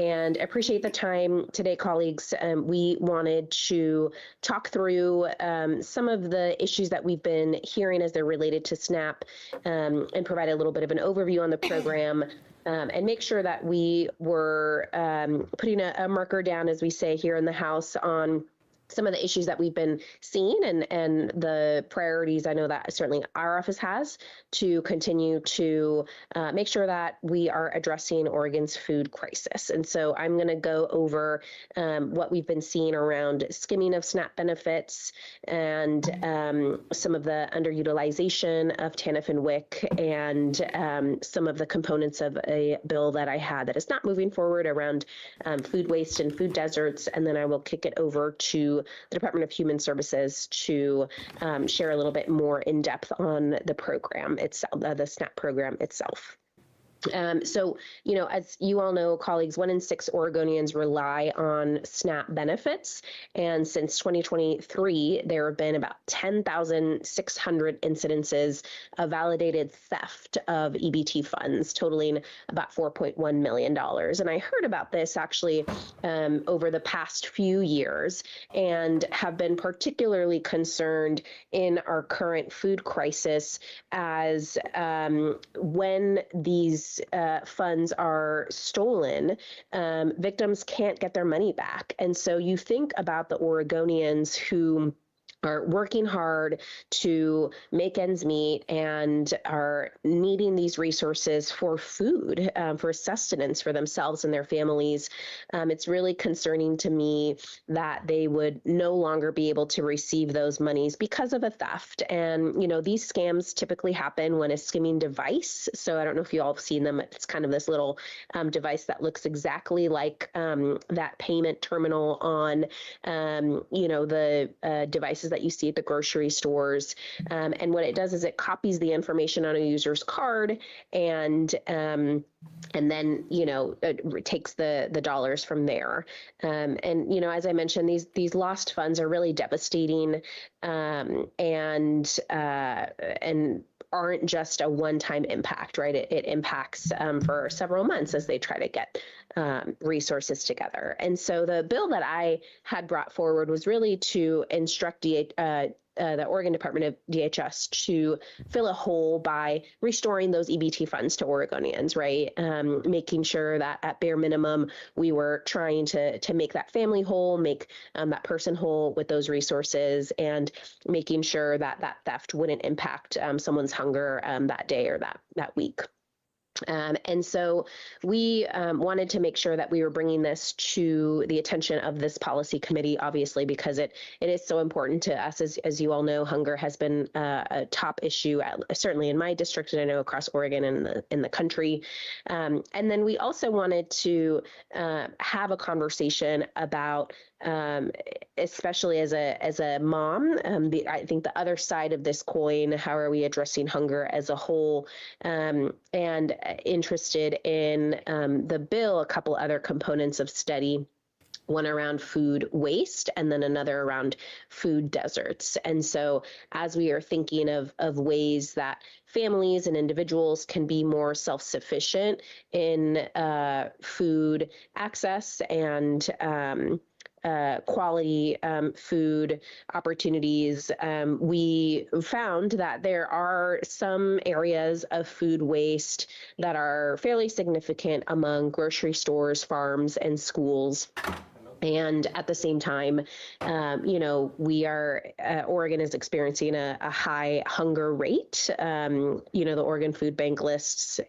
and appreciate the time today, colleagues. We wanted to talk through some of the issues that we've been hearing as they're related to SNAP, and provide a little bit of an overview on the program. And make sure that we were putting a marker down, as we say here in the House, on some of the issues that we've been seeing and the priorities I know that certainly our office has to continue to make sure that we are addressing Oregon's food crisis. And so I'm going to go over what we've been seeing around skimming of SNAP benefits and some of the underutilization of TANF and WIC, and some of the components of a bill that I had that is not moving forward around food waste and food deserts. And then I will kick it over to the Department of Human Services to share a little bit more in depth on the program itself, the SNAP program itself. So, as you all know, colleagues, 1 in 6 Oregonians rely on SNAP benefits. And since 2023, there have been about 10,600 incidences of validated theft of EBT funds, totaling about $4.1 million. And I heard about this actually over the past few years and have been particularly concerned in our current food crisis as when these funds are stolen, victims can't get their money back. And so you think about the Oregonians who are working hard to make ends meet and are needing these resources for food, for sustenance for themselves and their families. It's really concerning to me that they would no longer be able to receive those monies because of a theft. And, these scams typically happen when a skimming device, so I don't know if you all have seen them, it's kind of this little device that looks exactly like that payment terminal on, the devices that you see at the grocery stores. And what it does is it copies the information on a user's card and then, it takes the dollars from there. And, as I mentioned, these lost funds are really devastating and aren't just a one-time impact, right? It impacts for several months as they try to get resources together. And so the bill that I had brought forward was really to instruct the Oregon Department of DHS to fill a hole by restoring those EBT funds to Oregonians, right? Making sure that at bare minimum, we were trying to make that family whole, make that person whole with those resources, and making sure that theft wouldn't impact someone's hunger that day or that week. And so we wanted to make sure that we were bringing this to the attention of this policy committee, obviously, because it is so important to us. As you all know, hunger has been a top issue, certainly in my district, and I know across Oregon and in the country. And then we also wanted to have a conversation about, especially as a mom, I think the other side of this coin, how are we addressing hunger as a whole, and interested in the bill, a couple other components of study, one around food waste and then another around food deserts. And so as we are thinking of ways that families and individuals can be more self-sufficient in food access and quality food opportunities, we found that there are some areas of food waste that are fairly significant among grocery stores, farms, and schools. And at the same time, Oregon is experiencing a high hunger rate. The Oregon Food Bank lists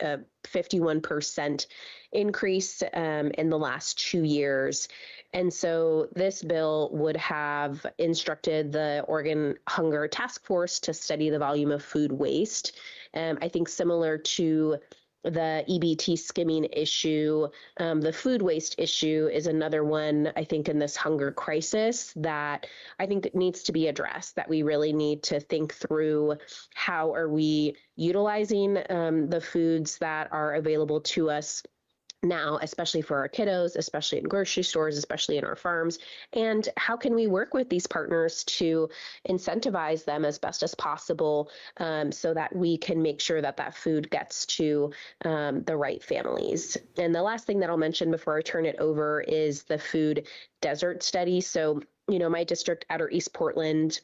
51% increase in the last 2 years. And so this bill would have instructed the Oregon Hunger Task Force to study the volume of food waste. I think similar to the EBT skimming issue, the food waste issue is another one, I think, in this hunger crisis that I think that needs to be addressed, that we really need to think through how are we utilizing the foods that are available to us now, especially for our kiddos, especially in grocery stores, especially in our farms? And how can we work with these partners to incentivize them as best as possible, so that we can make sure that that food gets to the right families? And the last thing that I'll mention before I turn it over is the food desert study. So, my district, Outer East Portland,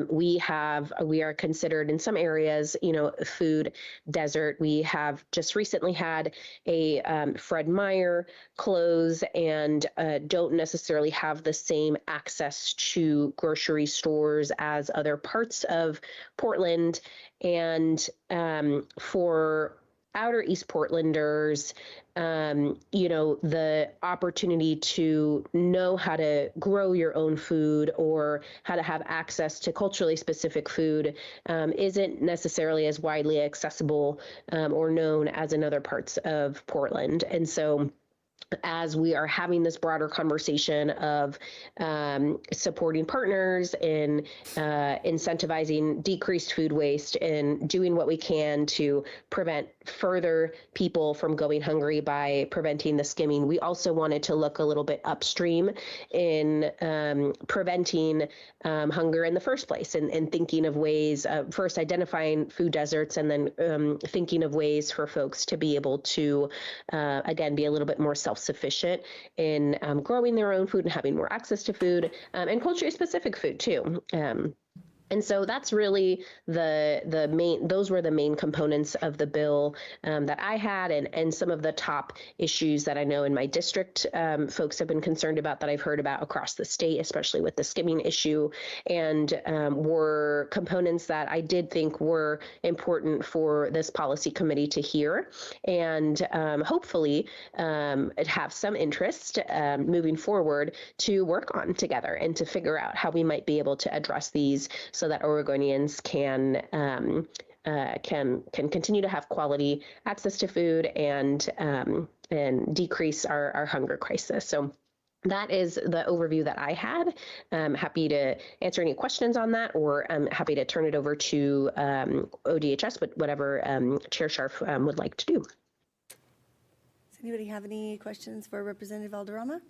we are considered in some areas, food desert. We have just recently had a Fred Meyer close, and don't necessarily have the same access to grocery stores as other parts of Portland. And for Outer East Portlanders, the opportunity to know how to grow your own food or how to have access to culturally specific food isn't necessarily as widely accessible or known as in other parts of Portland. And so, as we are having this broader conversation of supporting partners in incentivizing decreased food waste and doing what we can to prevent further people from going hungry by preventing the skimming, we also wanted to look a little bit upstream in preventing hunger in the first place, and thinking of ways, first identifying food deserts, and then thinking of ways for folks to be able to, again, be a little bit more self-sufficient in growing their own food and having more access to food, and culturally specific food too. And so that's really those were the main components of the bill that I had, and some of the top issues that I know in my district folks have been concerned about, that I've heard about across the state, especially with the skimming issue, and were components that I did think were important for this policy committee to hear, and hopefully have some interest moving forward to work on together and to figure out how we might be able to address these, so that Oregonians can continue to have quality access to food and decrease our hunger crisis. So that is the overview that I had. I'm happy to answer any questions on that, or I'm happy to turn it over to ODHS, but whatever Chair Scharf would like to do. Does anybody have any questions for Representative Valderrama?